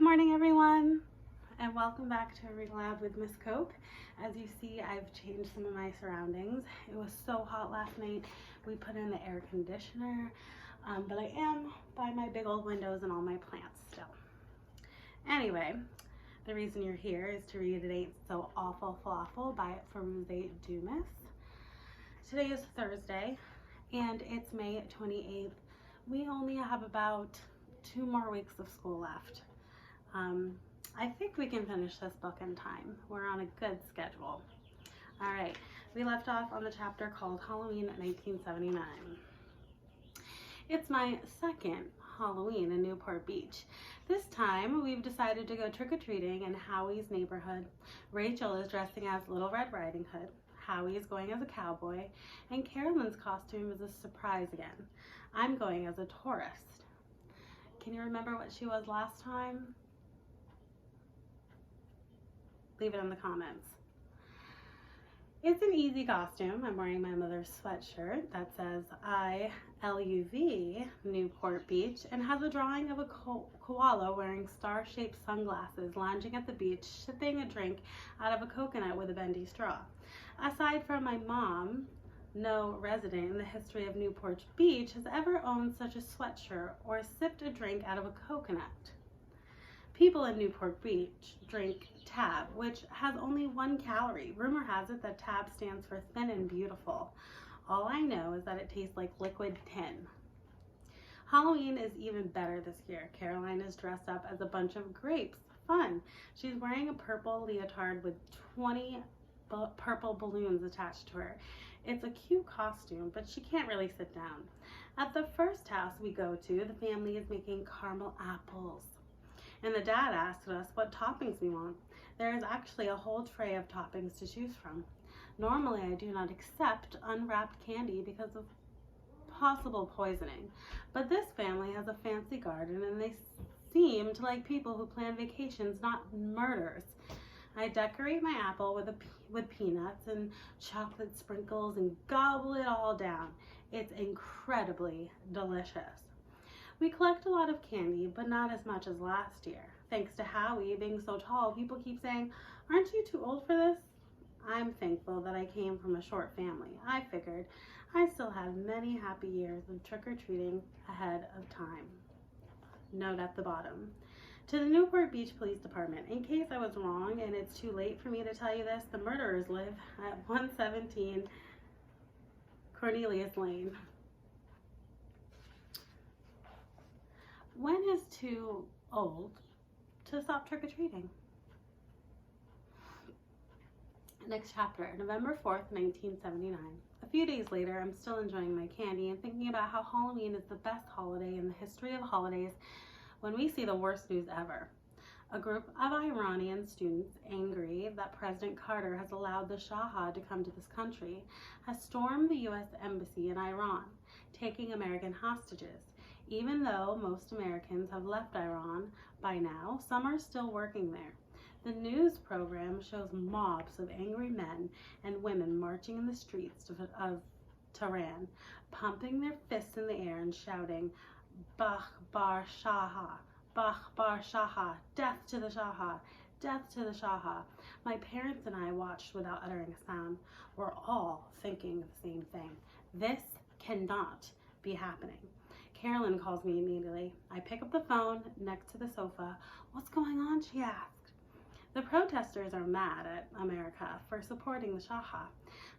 morning, everyone, and welcome back to Reading Lab with Miss Cope. As you see, I've changed some of my surroundings. It was so hot last night. We put in the air conditioner, but I am by my big old windows and all my plants still. Anyway, the reason you're here is to read It Ain't So Awful Falafel by Firoozeh Dumas. Today is Thursday, and it's May 28th. We only have about 2 more weeks of school left. I think we can finish this book in time. We're on a good schedule. All right, we left off on the chapter called Halloween 1979. It's my second Halloween in Newport Beach. This time we've decided to go trick-or-treating in Howie's neighborhood. Rachel is dressing as Little Red Riding Hood. Howie is going as a cowboy, and Carolyn's costume is a surprise again. I'm going as a tourist. Can you remember what she was last time? Leave it in the comments. It's an easy costume. I'm wearing my mother's sweatshirt that says I-L-U-V Newport Beach and has a drawing of a koala wearing star-shaped sunglasses lounging at the beach, sipping a drink out of a coconut with a bendy straw. Aside from my mom, no resident in the history of Newport Beach has ever owned such a sweatshirt or sipped a drink out of a coconut. People in Newport Beach drink Tab, which has only 1 calorie. Rumor has it that Tab stands for thin and beautiful. All I know is that it tastes like liquid tin. Halloween is even better this year. Caroline is dressed up as a bunch of grapes. Fun. She's wearing a purple leotard with 20 purple balloons attached to her. It's a cute costume, but she can't really sit down. At the first house we go to, the family is making caramel apples. And the dad asked us what toppings we want. There is actually a whole tray of toppings to choose from. Normally, I do not accept unwrapped candy because of possible poisoning. But this family has a fancy garden, and they seem to like people who plan vacations, not murders. I decorate my apple with peanuts and chocolate sprinkles and gobble it all down. It's incredibly delicious. We collect a lot of candy, but not as much as last year. Thanks to Howie being so tall, people keep saying, "Aren't you too old for this?" I'm thankful that I came from a short family. I figured I still have many happy years of trick-or-treating ahead of time. Note at the bottom. To the Newport Beach Police Department, in case I was wrong and it's too late for me to tell you this, the murderers live at 117 Cornelius Lane. When is too old to stop trick-or-treating? Next chapter, November 4th, 1979. A few days later, I'm still enjoying my candy and thinking about how Halloween is the best holiday in the history of holidays when we see the worst news ever. A group of Iranian students, angry that President Carter has allowed the shah to come to this country, has stormed the U.S. Embassy in Iran, taking American hostages. Even though most Americans have left Iran by now, some are still working there. The news program shows mobs of angry men and women marching in the streets of Tehran, pumping their fists in the air and shouting, "Bah bar Shah, bah bar Shah, death to the Shah, death to the Shah." My parents and I watched without uttering a sound. We're all thinking the same thing. This cannot be happening. Carolyn calls me immediately. I pick up the phone next to the sofa. "What's going on?" she asked. "The protesters are mad at America for supporting the Shah."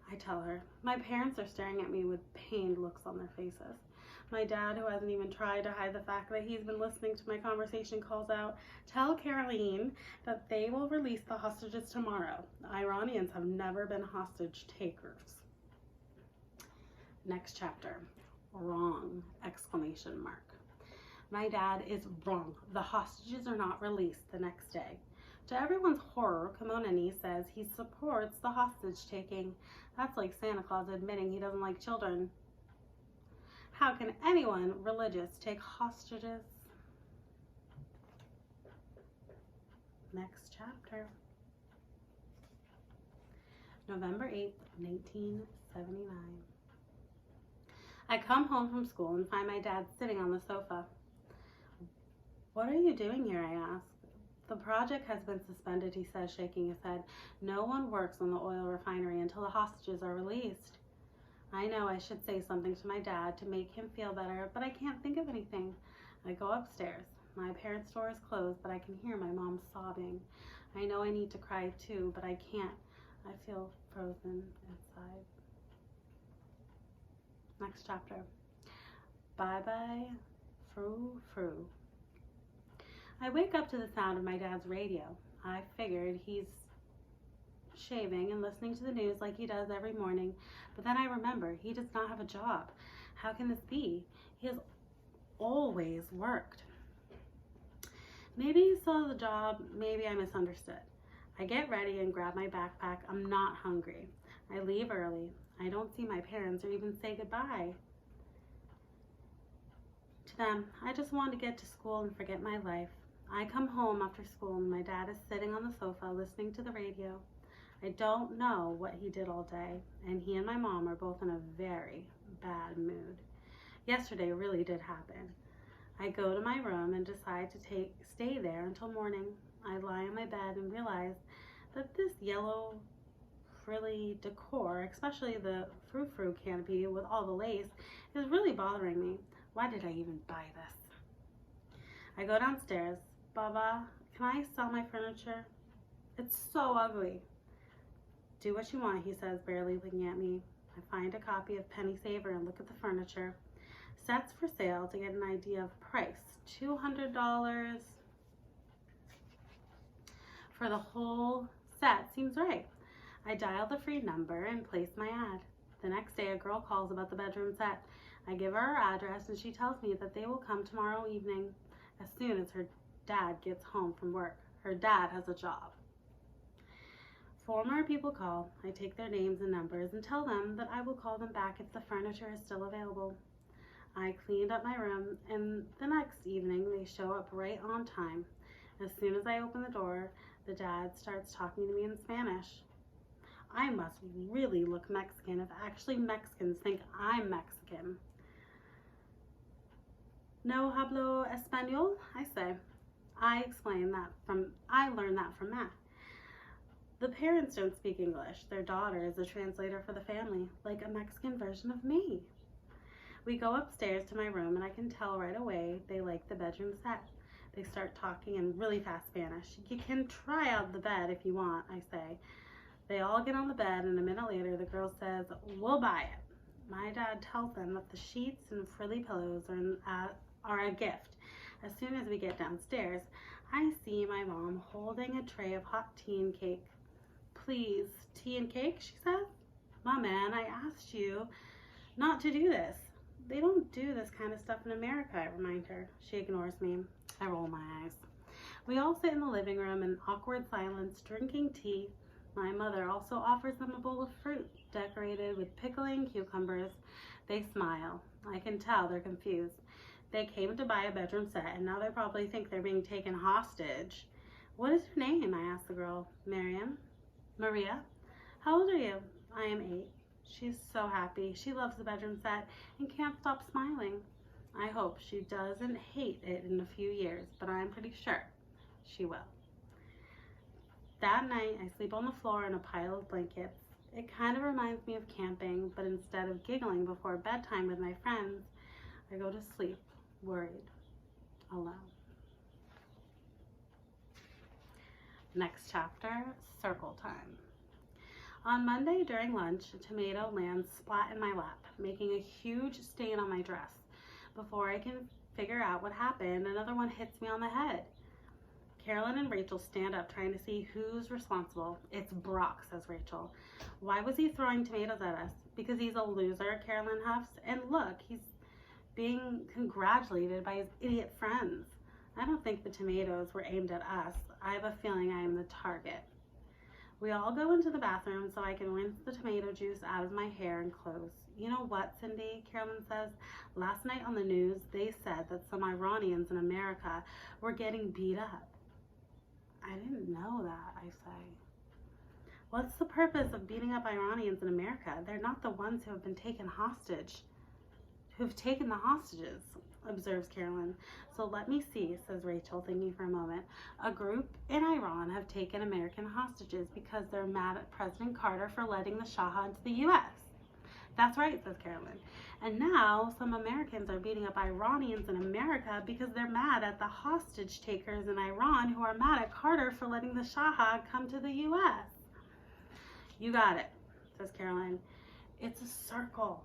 I tell her. My parents are staring at me with pained looks on their faces. My dad, who hasn't even tried to hide the fact that he's been listening to my conversation, calls out, "Tell Caroline that they will release the hostages tomorrow. Iranians have never been hostage takers." Next chapter. Wrong! Exclamation mark. My dad is wrong. The hostages are not released the next day. To everyone's horror, Kimonani says he supports the hostage taking. That's like Santa Claus admitting he doesn't like children. How can anyone religious take hostages? Next chapter. November 8th, 1979. I come home from school and find my dad sitting on the sofa. "What are you doing here?" I ask. The project has been suspended, he says, shaking his head. No one works on the oil refinery until the hostages are released. I know I should say something to my dad to make him feel better, but I can't think of anything. I go upstairs. My parents' door is closed, but I can hear my mom sobbing. I know I need to cry too, but I can't. I feel frozen inside. Next chapter. Bye-bye, Frou. I wake up to the sound of my dad's radio. I figured he's shaving and listening to the news like he does every morning, but then I remember he does not have a job. How can this be? He has always worked. Maybe he saw the job, maybe I misunderstood. I get ready and grab my backpack. I'm not hungry. I leave early. I don't see my parents or even say goodbye to them. I just want to get to school and forget my life. I come home after school and my dad is sitting on the sofa listening to the radio. I don't know what he did all day, and he and my mom are both in a very bad mood. Yesterday really did happen. I go to my room and decide to stay there until morning. I lie on my bed and realize that this yellow frilly decor, especially the frou-frou canopy with all the lace, is really bothering me. Why did I even buy this? I go downstairs. Baba, can I sell my furniture? It's so ugly. Do what you want, he says, barely looking at me. I find a copy of Penny Saver and look at the furniture. Sets for sale to get an idea of price. $200 for the whole set seems right. I dial the free number and place my ad. The next day, a girl calls about the bedroom set. I give her her address and she tells me that they will come tomorrow evening as soon as her dad gets home from work. Her dad has a job. 4 more people call. I take their names and numbers and tell them that I will call them back if the furniture is still available. I cleaned up my room, and the next evening they show up right on time. As soon as I open the door, the dad starts talking to me in Spanish. I must really look Mexican if actually Mexicans think I'm Mexican. No hablo español, I say. I learned that from Matt. The parents don't speak English. Their daughter is a translator for the family, like a Mexican version of me. We go upstairs to my room and I can tell right away they like the bedroom set. They start talking in really fast Spanish. You can try out the bed if you want, I say. They all get on the bed and a minute later the girl says, we'll buy it. My dad tells them that the sheets and frilly pillows are a gift. As soon as we get downstairs, I see my mom holding a tray of hot tea and cake. Please, tea and cake, she says. Mom, man, I asked you not to do this. They don't do this kind of stuff in America, I remind her. She ignores me. I roll my eyes. We all sit in the living room in awkward silence, drinking tea. My mother also offers them a bowl of fruit, decorated with pickling cucumbers. They smile. I can tell they're confused. They came to buy a bedroom set, and now they probably think they're being taken hostage. What is your name? I asked the girl. Maria. How old are you? I am 8. She's so happy. She loves the bedroom set and can't stop smiling. I hope she doesn't hate it in a few years, but I'm pretty sure she will. That night, I sleep on the floor in a pile of blankets. It kind of reminds me of camping, but instead of giggling before bedtime with my friends, I go to sleep, worried, alone. Next chapter, circle time. On Monday during lunch, a tomato lands splat in my lap, making a huge stain on my dress. Before I can figure out what happened, another one hits me on the head. Carolyn and Rachel stand up trying to see who's responsible. It's Brock, says Rachel. Why was he throwing tomatoes at us? Because he's a loser, Carolyn huffs. And look, he's being congratulated by his idiot friends. I don't think the tomatoes were aimed at us. I have a feeling I am the target. We all go into the bathroom so I can rinse the tomato juice out of my hair and clothes. You know what, Cindy? Carolyn says. Last night on the news, they said that some Iranians in America were getting beat up. I didn't know that, I say. What's the purpose of beating up Iranians in America? They're not the ones who have been taken hostage, who've taken the hostages. observes Carolyn. So let me see, says Rachel, thinking for a moment. A group in Iran have taken American hostages because they're mad at President Carter for letting the shah into the U.S. That's right, says Carolyn. And now some Americans are beating up Iranians in America because they're mad at the hostage takers in Iran who are mad at Carter for letting the shah come to the U.S. You got it, says Carolyn. It's a circle.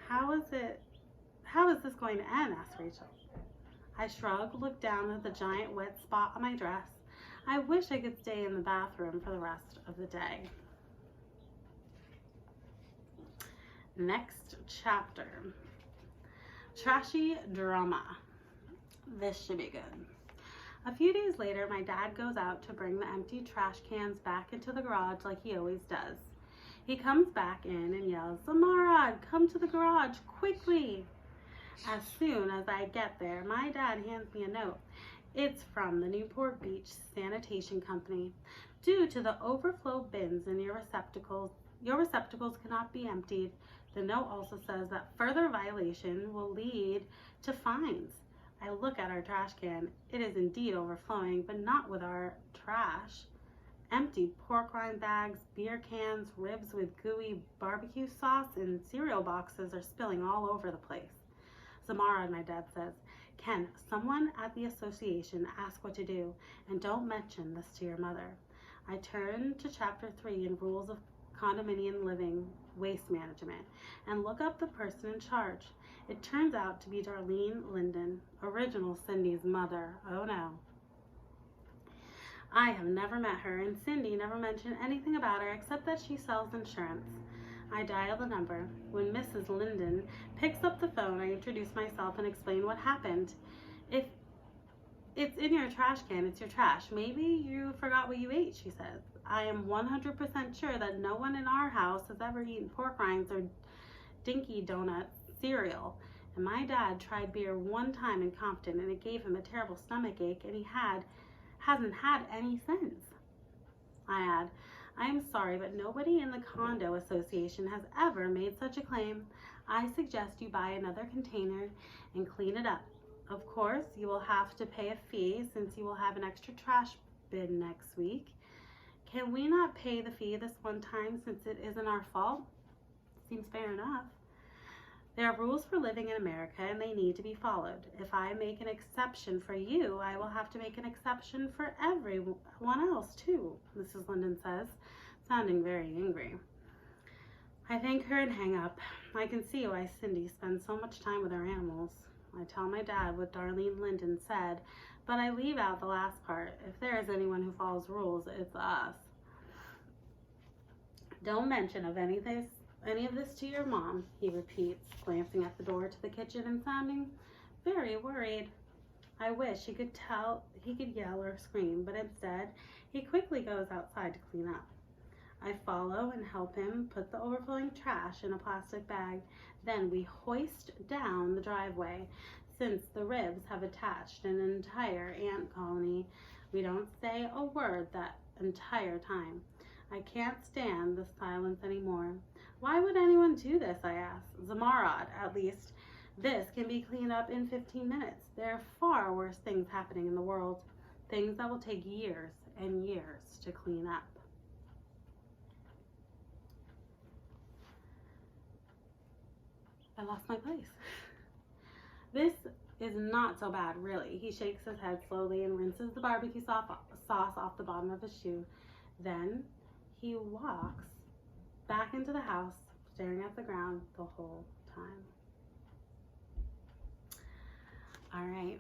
How is this going to end? Asked Rachel. I shrugged, looked down at the giant wet spot on my dress. I wish I could stay in the bathroom for the rest of the day. Next chapter. Trashy drama. This should be good. A few days later, my dad goes out to bring the empty trash cans back into the garage like he always does. He comes back in and yells, "Zomorod, come to the garage, quickly!" As soon as I get there, my dad hands me a note. It's from the Newport Beach Sanitation Company. Due to the overflow bins in your receptacles cannot be emptied. The note also says that further violation will lead to fines. I look at our trash can. It is indeed overflowing, but not with our trash. Empty pork rind bags, beer cans, ribs with gooey barbecue sauce, and cereal boxes are spilling all over the place. Zomorod, my dad says, can someone at the association ask what to do, and don't mention this to your mother. I turn to Chapter 3 in Rules of Condominium Living Waste Management and look up the person in charge. It turns out to be Darlene Linden, original Cindy's mother. Oh no. I have never met her, and Cindy never mentioned anything about her except that she sells insurance. I dial the number. When Mrs. Linden picks up the phone, I introduce myself and explain what happened. If it's in your trash can, it's your trash. Maybe you forgot what you ate, she says. I am 100% sure that no one in our house has ever eaten pork rinds or Dinky Donut cereal. And my dad tried beer one time in Compton, and it gave him a terrible stomach ache, and he hasn't had any since. I add, I am sorry, but nobody in the condo association has ever made such a claim. I suggest you buy another container and clean it up. Of course, you will have to pay a fee since you will have an extra trash bin next week. Can we not pay the fee this one time since it isn't our fault? Seems fair enough. There are rules for living in America, and they need to be followed. If I make an exception for you, I will have to make an exception for everyone else too, Mrs. Linden says, sounding very angry. I thank her and hang up. I can see why Cindy spends so much time with her animals. I tell my dad what Darlene Linden said, but I leave out the last part. If there is anyone who follows rules, it's us. Don't mention any of this to your mom, he repeats, glancing at the door to the kitchen and sounding very worried. I wish he could yell or scream, but instead, he quickly goes outside to clean up. I follow and help him put the overflowing trash in a plastic bag. Then we hoist down the driveway. Since the ribs have attached an entire ant colony, we don't say a word that entire time. I can't stand the silence anymore. Why would anyone do this, I ask. Zomorod, at least. This can be cleaned up in 15 minutes. There are far worse things happening in the world. Things that will take years and years to clean up. I lost my place. This is not so bad, really. He shakes his head slowly and rinses the barbecue sauce off the bottom of his shoe. Then he walks back into the house, staring at the ground the whole time. All right.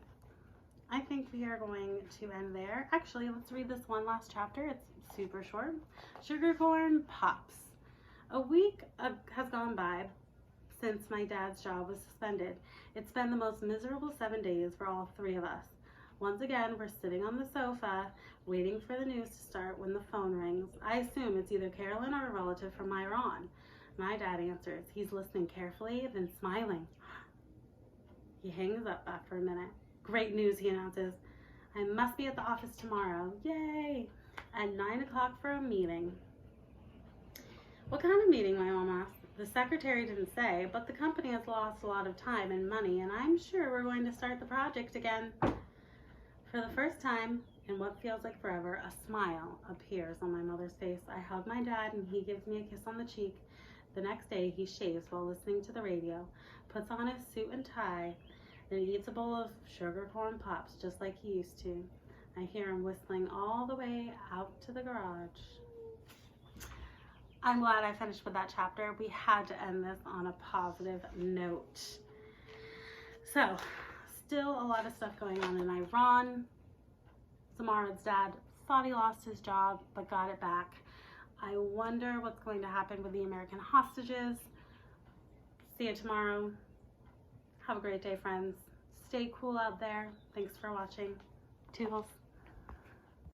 I think we are going to end there. Actually, let's read this one last chapter. It's super short. Sugarcorn Pops. A week has gone by since my dad's job was suspended. It's been the most miserable 7 days for all three of us. Once again, we're sitting on the sofa, waiting for the news to start when the phone rings. I assume it's either Carolyn or a relative from Iran. My dad answers. He's listening carefully, then smiling. He hangs up after a minute. Great news, he announces. I must be at the office tomorrow. Yay! At 9 o'clock for a meeting. What kind of meeting, my mom asks. The secretary didn't say, but the company has lost a lot of time and money, and I'm sure we're going to start the project again. For the first time in what feels like forever, a smile appears on my mother's face. I hug my dad and he gives me a kiss on the cheek. The next day he shaves while listening to the radio, puts on his suit and tie, then eats a bowl of sugar corn pops just like he used to. I hear him whistling all the way out to the garage. I'm glad I finished with that chapter. We had to end this on a positive note. So, still a lot of stuff going on in Iran. Zomorod's dad thought he lost his job, but got it back. I wonder what's going to happen with the American hostages. See you tomorrow. Have a great day, friends. Stay cool out there. Thanks for watching. Toodles.